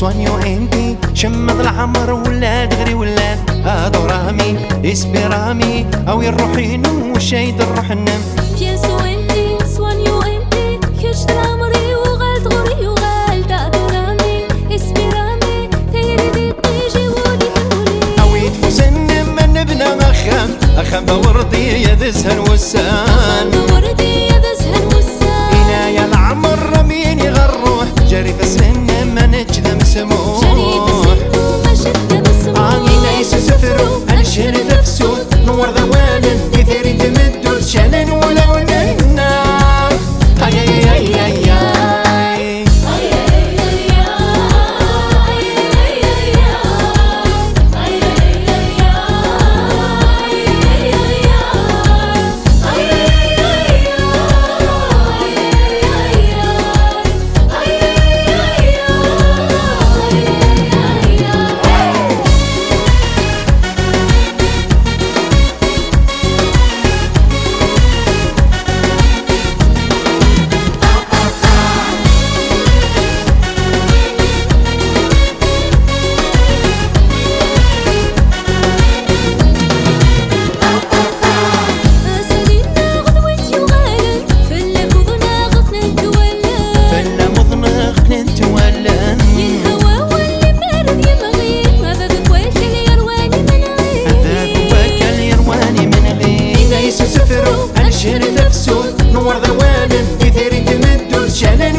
سوانيو انتي شمت العمر ولاد غري ولاد هادو رامي اسبرامي او الروحين وشيد الروح النم بيانسو انتي سوانيو انتي خرجت العمري وغالت غري وغالت هادو رامي اسبرامي تيري دي تيجي ودي كولي او يدفو سنم من نبنى اخم بوردي يدزها الوسان يا العمر رميني غروح جري في سن ما نجذب سموح عينا يسفروا الشري تفسود نور ذوالن كثير تمدوا شلن ولو النار هاي هاي هاي هاي نور ذوالن كثير تمدوا الشلن